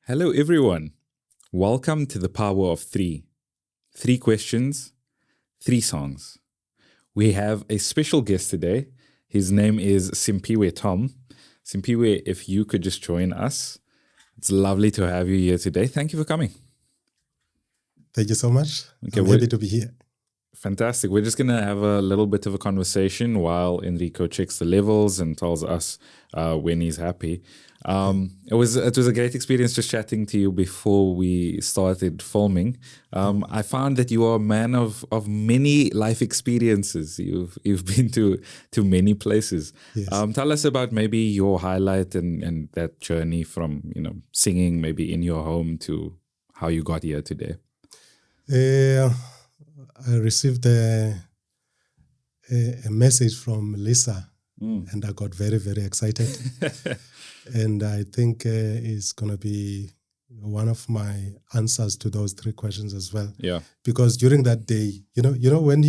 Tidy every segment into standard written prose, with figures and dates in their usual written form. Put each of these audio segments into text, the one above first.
Hello, everyone. Welcome to the Power of Three. 3 questions, 3 songs. We have a special guest today. His name is Simphiwe Tom. Simphiwe, if you could just join us. It's lovely to have you here today. Thank you for coming. Thank you so much. Okay, I'm happy to be here. Fantastic. We're just going to have a little bit of a conversation while Enrico checks the levels and tells us when he's happy. It was a great experience just chatting to you before we started filming. I found that you are a man of many life experiences. You've been to many places. Yes. Tell us about maybe your highlight and that journey from singing maybe in your home to how you got here today. I received a message from Lisa, and I got very, very excited. And I think it's going to be one of my answers to those 3 questions as well. Yeah. Because during that day, when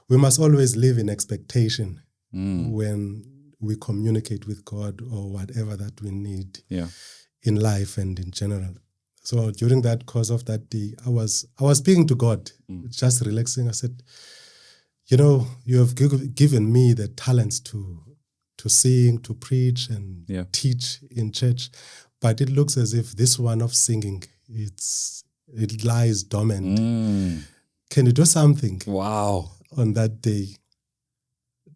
we must always live in expectation when we communicate with God or whatever that we need in life and in general. So during that course of that day, I was speaking to God, just relaxing. I said, you have given me the talents to sing, to preach and teach in church, but it looks as if this one of singing, it lies dormant. Can you do something? Wow. On that day,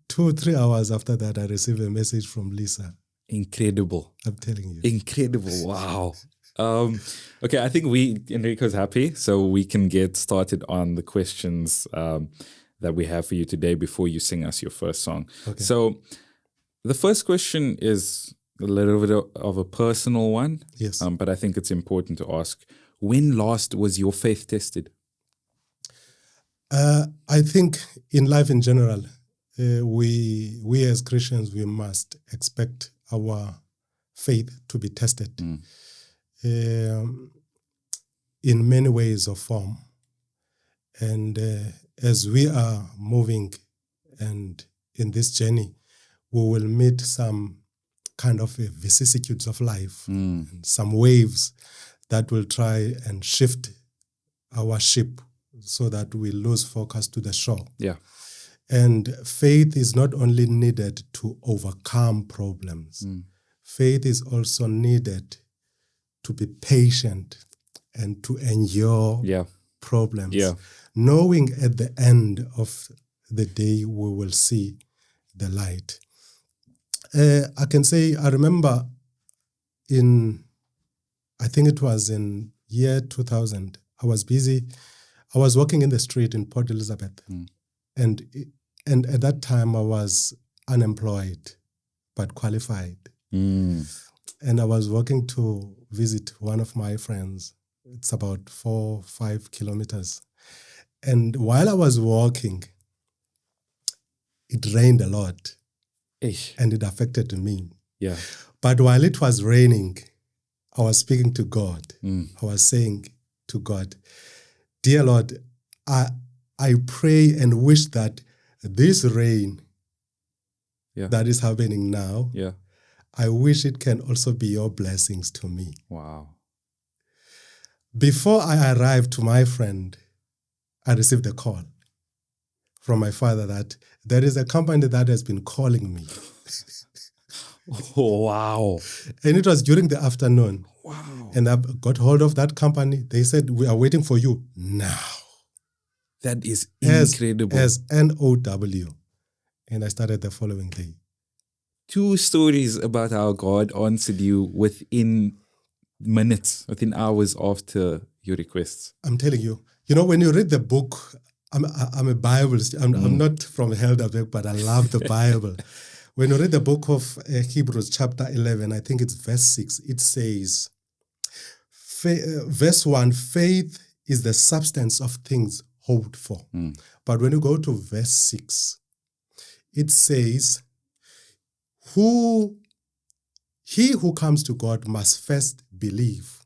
2 or 3 hours after that, I received a message from Lisa. Incredible. I'm telling you. Incredible. Wow. Okay, I think Enrico's happy, so we can get started on the questions that we have for you today before you sing us your first song. Okay. So the first question is a little bit of a personal one. Yes. But I think it's important to ask, when last was your faith tested? I think in life in general, we as Christians, we must expect our faith to be tested. In many ways or form. And as we are moving and in this journey, we will meet some kind of vicissitudes of life, and some waves that will try and shift our ship so that we lose focus to the shore. Yeah. And faith is not only needed to overcome problems. Faith is also needed to be patient and to endure problems, knowing at the end of the day we will see the light. I can say, I remember I think it was in year 2000, I was busy. I was walking in the street in Port Elizabeth, and at that time I was unemployed but qualified. And I was walking to visit one of my friends. It's about 4 or 5 kilometers. And while I was walking, it rained a lot. And it affected me. Yeah. But while it was raining, I was speaking to God. I was saying to God, dear Lord, I pray and wish that this rain that is happening now, I wish it can also be your blessings to me. Wow. Before I arrived to my friend, I received a call from my father that there is a company that has been calling me. Oh, wow. And it was during the afternoon. Wow. And I got hold of that company. They said, we are waiting for you now. That is incredible. As NOW. And I started the following day. 2 stories about how God answered you within minutes, within hours after your requests. I'm telling you, when you read the book, I'm a Bible. I'm not from Helderberg, but I love the Bible. When you read the book of Hebrews chapter 11, I think it's verse 6, it says, verse 1, faith is the substance of things hoped for. But when you go to verse 6, it says, he who comes to God must first believe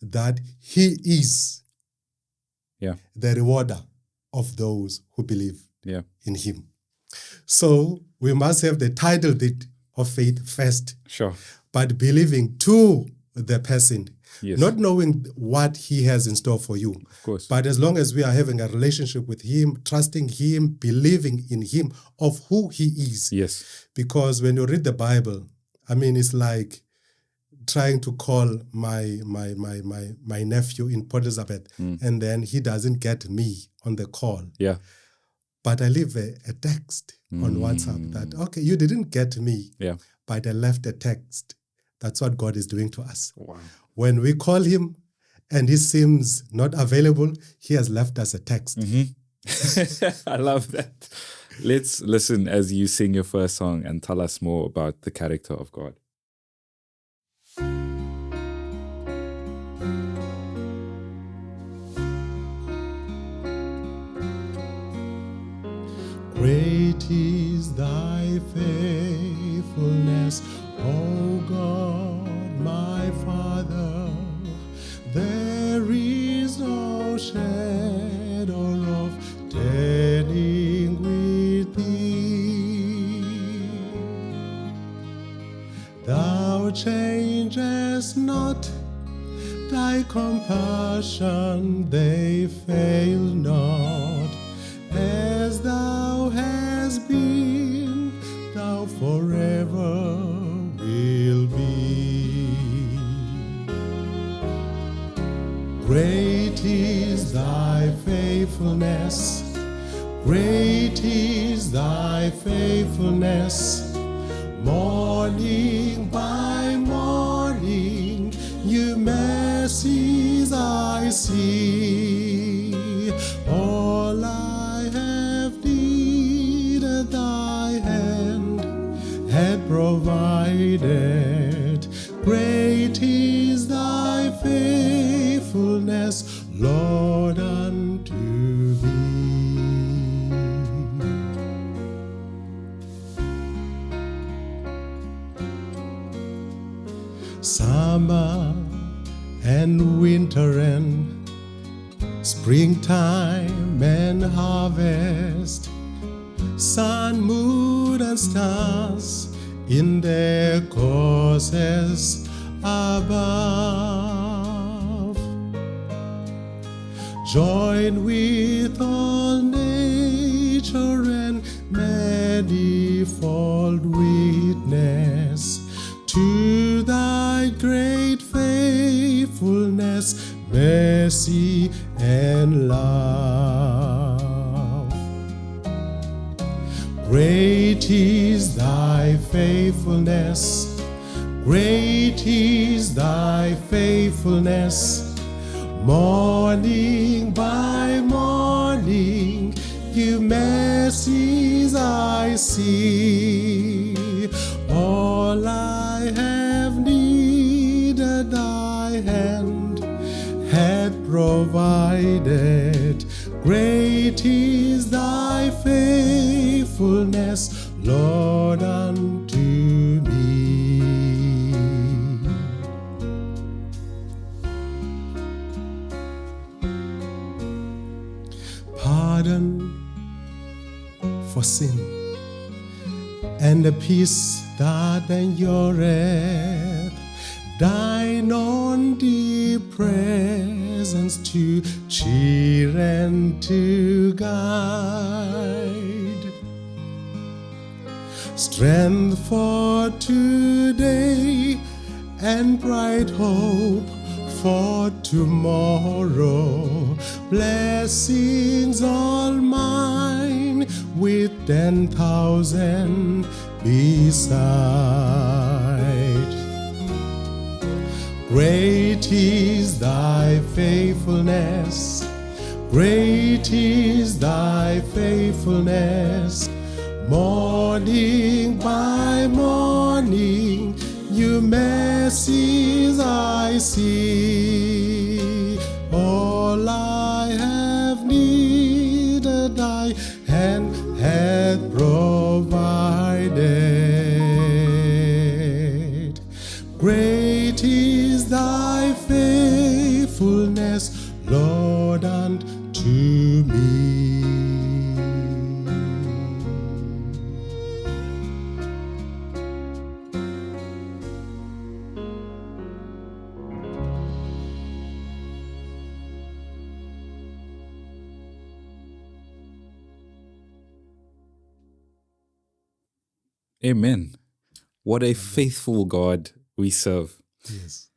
that he is the rewarder of those who believe in him. So we must have the title deed of faith first. Sure. But believing to the person, Yes. not knowing what he has in store for you. Of course. But as long as we are having a relationship with him, trusting him, believing in him of who he is. Yes. Because when you read the Bible, I mean, it's like trying to call my nephew in Port Elizabeth, and then he doesn't get me on the call. Yeah. But I leave a text on WhatsApp that, okay, you didn't get me, but I left a text. That's what God is doing to us. Wow. When we call him and he seems not available, he has left us a text. I love that. Let's listen as you sing your first song and tell us more about the character of God. Great is thy faithfulness, O God, my Father. There is no shadow of turning with thee. Thou changest not, thy compassion, they fail not. As thou hast been, thou forever will be. Great is thy faithfulness, great is thy faithfulness. Morning by morning, new mercies I see. All I have needed, thy hand had provided. Great is thy faithfulness, Lord, unto thee. Summer and winter and springtime and harvest, sun, moon, and stars in their courses above, join with all nature and manifold witness to thy great faithfulness, mercy, and love. Great is thy faithfulness, great is thy faithfulness. Morning by morning, new mercies I see. All I have needed, thy hand had provided. Great is thy faithfulness, Lord, unto me. Pardon for sin and the peace that endureth, thine own dear presence to cheer and to guide, strength for today and bright hope for tomorrow, blessings all mine with 10,000 beside. Great is thy faithfulness, great is thy faithfulness. Morning by morning, new mercies I see. All I have needed, thy hand hath provided. Great is thy faithfulness, Lord, unto me. Amen. What a faithful God we serve. Yes.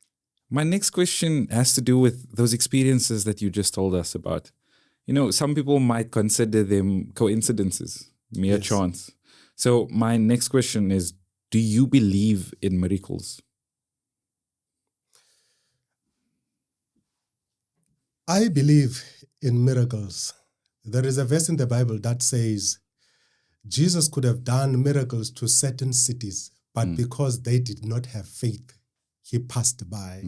My next question has to do with those experiences that you just told us about. Some people might consider them coincidences, mere chance. So my next question is, do you believe in miracles? I believe in miracles. There is a verse in the Bible that says Jesus could have done miracles to certain cities, but because they did not have faith, he passed by.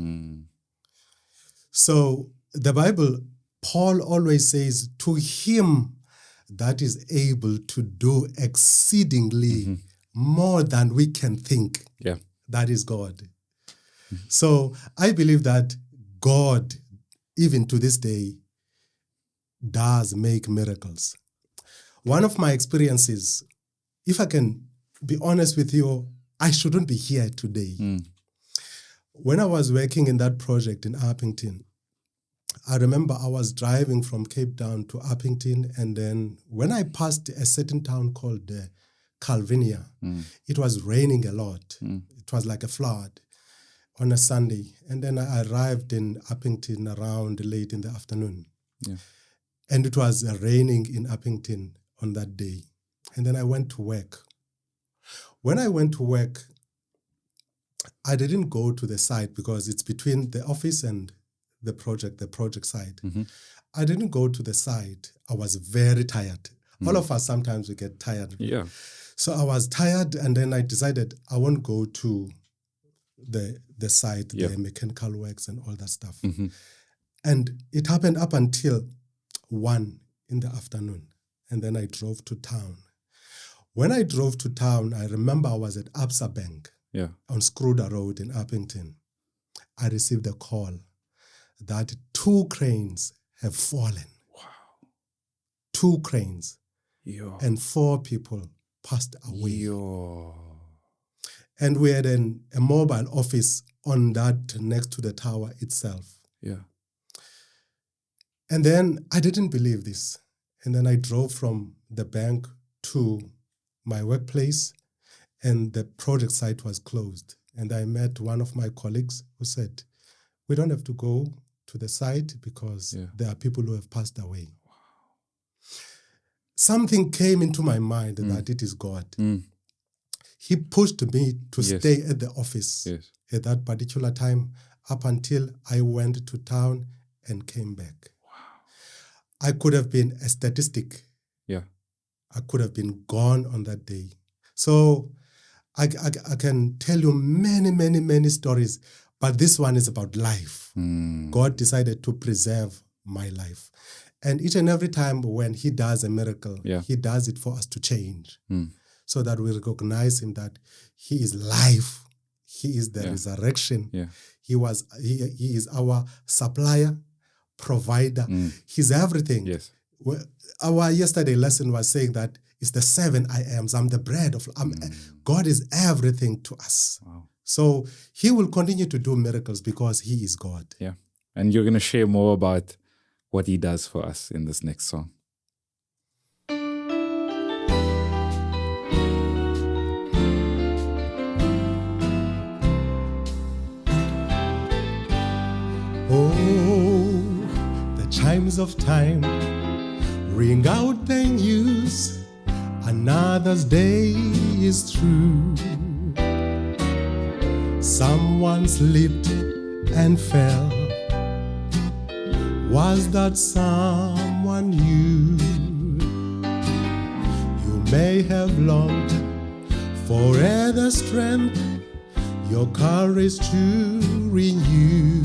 So the Bible, Paul always says, to him that is able to do exceedingly more than we can think. Yeah. That is God. So I believe that God, even to this day, does make miracles. One of my experiences, if I can be honest with you, I shouldn't be here today. When I was working in that project in Uppington, I remember I was driving from Cape Town to Uppington, and then when I passed a certain town called Calvinia, it was raining a lot. It was like a flood on a Sunday. And then I arrived in Uppington around late in the afternoon. Yeah. And it was raining in Uppington on that day. And then I went to work. When I went to work, I didn't go to the site because it's between the office and the project site. I didn't go to the site. I was very tired. All of us, sometimes we get tired. Yeah. So I was tired, and then I decided I won't go to the site, the mechanical works and all that stuff. And it happened up until 1 in the afternoon. And then I drove to town. When I drove to town, I remember I was at Absa Bank on Scrooder Road in Uppington. I received a call that 2 cranes have fallen. Wow. 2 cranes. Yo. And 4 people passed away. Yo. And we had a mobile office on that next to the tower itself. Yeah. And then I didn't believe this. And then I drove from the bank to my workplace, and the project site was closed. And I met one of my colleagues who said, we don't have to go to the site because there are people who have passed away. Wow. Something came into my mind that it is God. He pushed me to stay at the office at that particular time up until I went to town and came back. Wow. I could have been a statistic. Yeah. I could have been gone on that day. So I can tell you many, many, many stories, but this one is about life. God decided to preserve my life. And each and every time when he does a miracle, he does it for us to change. So that we recognize him that he is life. He is the resurrection. Yeah. He is our supplier, provider. He's everything. Yes. Our yesterday lesson was saying that it's the 7 I ams. I'm the bread of God is everything to us. Wow. So he will continue to do miracles because he is God. Yeah. And you're going to share more about what he does for us in this next song. Oh, the chimes of time ring out the news. Another's day is through. Someone slipped and fell. Was that someone you? You may have longed for other strength, your courage to renew.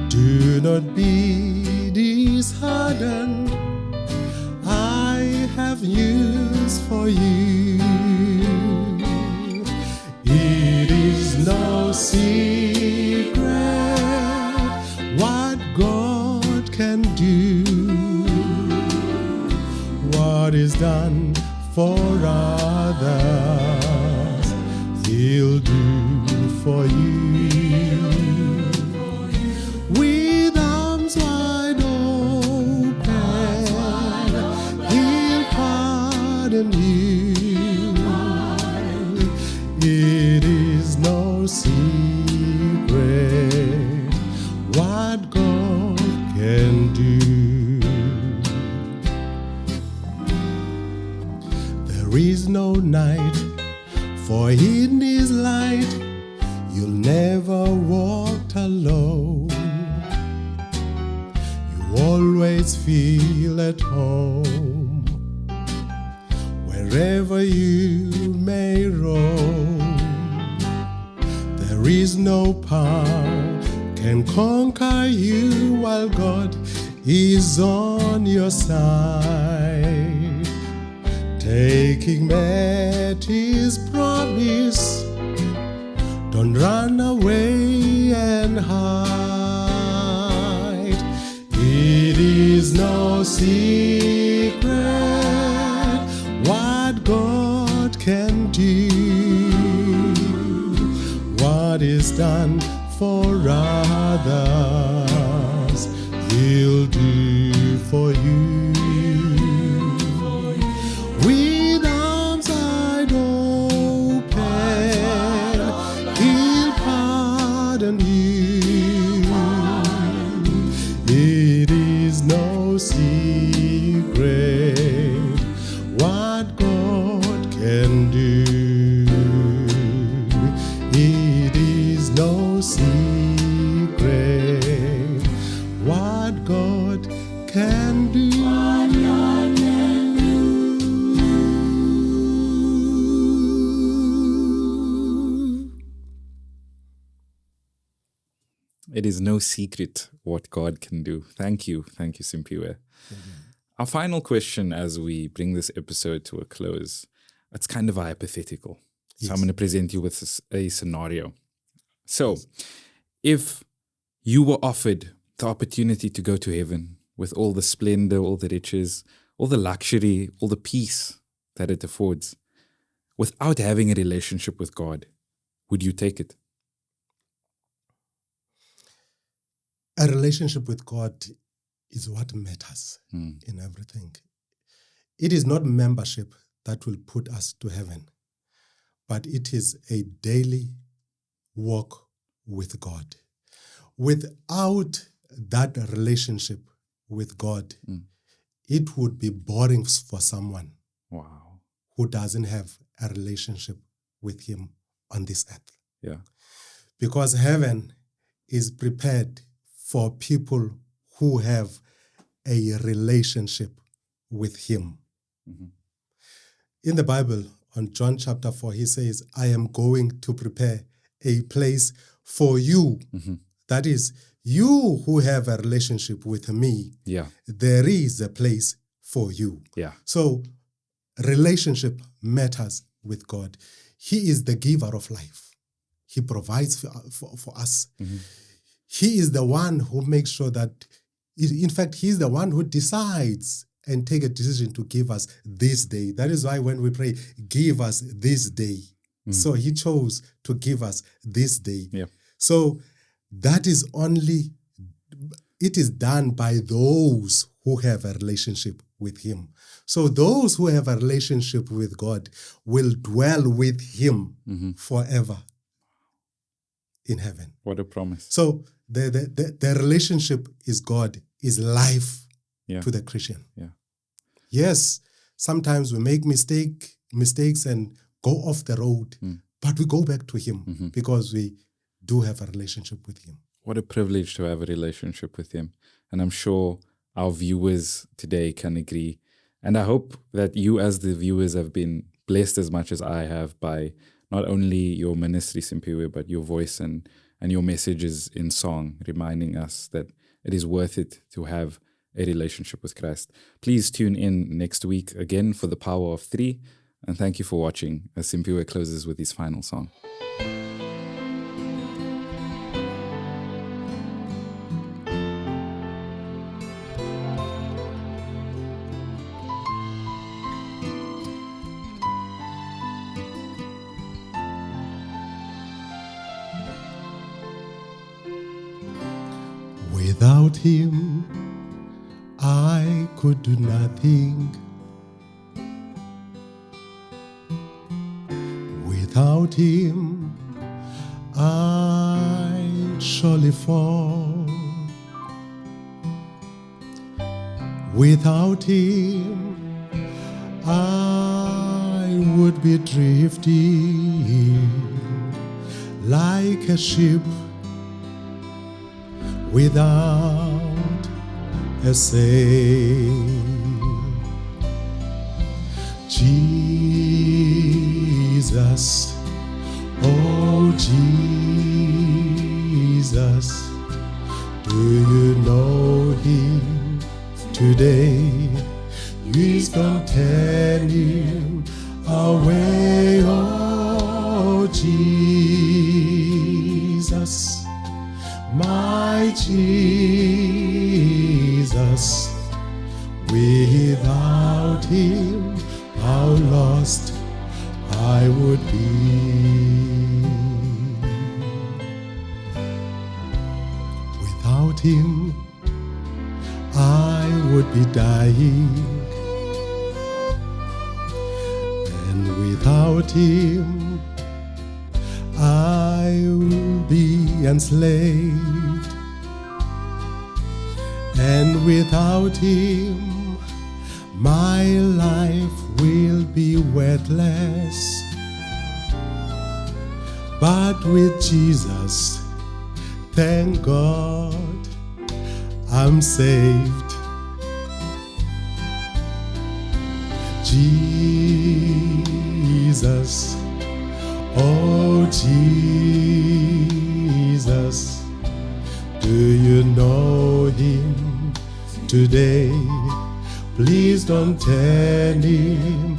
Do not be disheartened. I have news for you. It is no secret what God can do. What is done for others, He'll do for you. With arms wide open, He'll pardon you. can do. There is no night, for in His light you'll never walk alone. You always feel at home wherever you may roam. There is no power can conquer you while God is on your side, taking back His promise. Don't run away and hide. It is no secret what God can do. What is done for others, He'll do for you. With arms wide open, He'll pardon you. It is no secret what God can do. It is no secret what God can do. It is no secret what God can do. Thank you, Simphiwe. Our final question as we bring this episode to a close, it's kind of a hypothetical. So I'm going to present you with a scenario. So if you were offered the opportunity to go to heaven with all the splendor, all the riches, all the luxury, all the peace that it affords, without having a relationship with God, would you take it? A relationship with God is what matters in everything. It is not membership that will put us to heaven, but it is a daily walk with God. Without that relationship with God, it would be boring for someone who doesn't have a relationship with Him on this earth. Yeah. Because heaven is prepared for people who have a relationship with Him. In the Bible, on John chapter 4, He says, I am going to prepare a place for you. That is, you who have a relationship with me, there is a place for you. So relationship matters with God. He is the giver of life. He provides for us. He is the one who makes sure that, in fact, He's the one who decides and take a decision to give us this day. That is why when we pray, give us this day. So He chose to give us this day. So that is it is done by those who have a relationship with Him. So those who have a relationship with God will dwell with Him forever in heaven. What a promise. So the relationship is God, is life to the Christian. Yes, sometimes we make mistakes and go off the road, but we go back to Him because we do have a relationship with Him. What a privilege to have a relationship with Him. And I'm sure our viewers today can agree. And I hope that you as the viewers have been blessed as much as I have by not only your ministry, Simphiwe, but your voice and your messages in song, reminding us that it is worth it to have a relationship with Christ. Please tune in next week again for the Power of Three. And thank you for watching as Simphiwe closes with his final song. Without Him, I could do nothing. Without Him, I'd surely fall. Without him, I would be drifting like a ship without a sail. Jesus, oh Jesus, do you know him today? Please don't turn him away, oh Jesus, my Jesus. Without him, how lost I would be. Without him, I would be dying, and without him, I will be enslaved, and without him, my life will be worthless. But with Jesus, thank God, I'm saved. Jesus, oh Jesus, do you know him today? Please don't turn him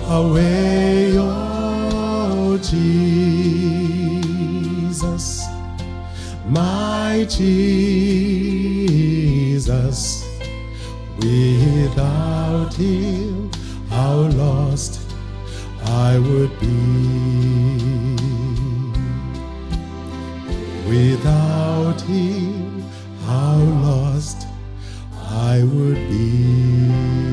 away, oh Jesus, my Jesus. Without him, how lost I would be. Without him, how lost I would be.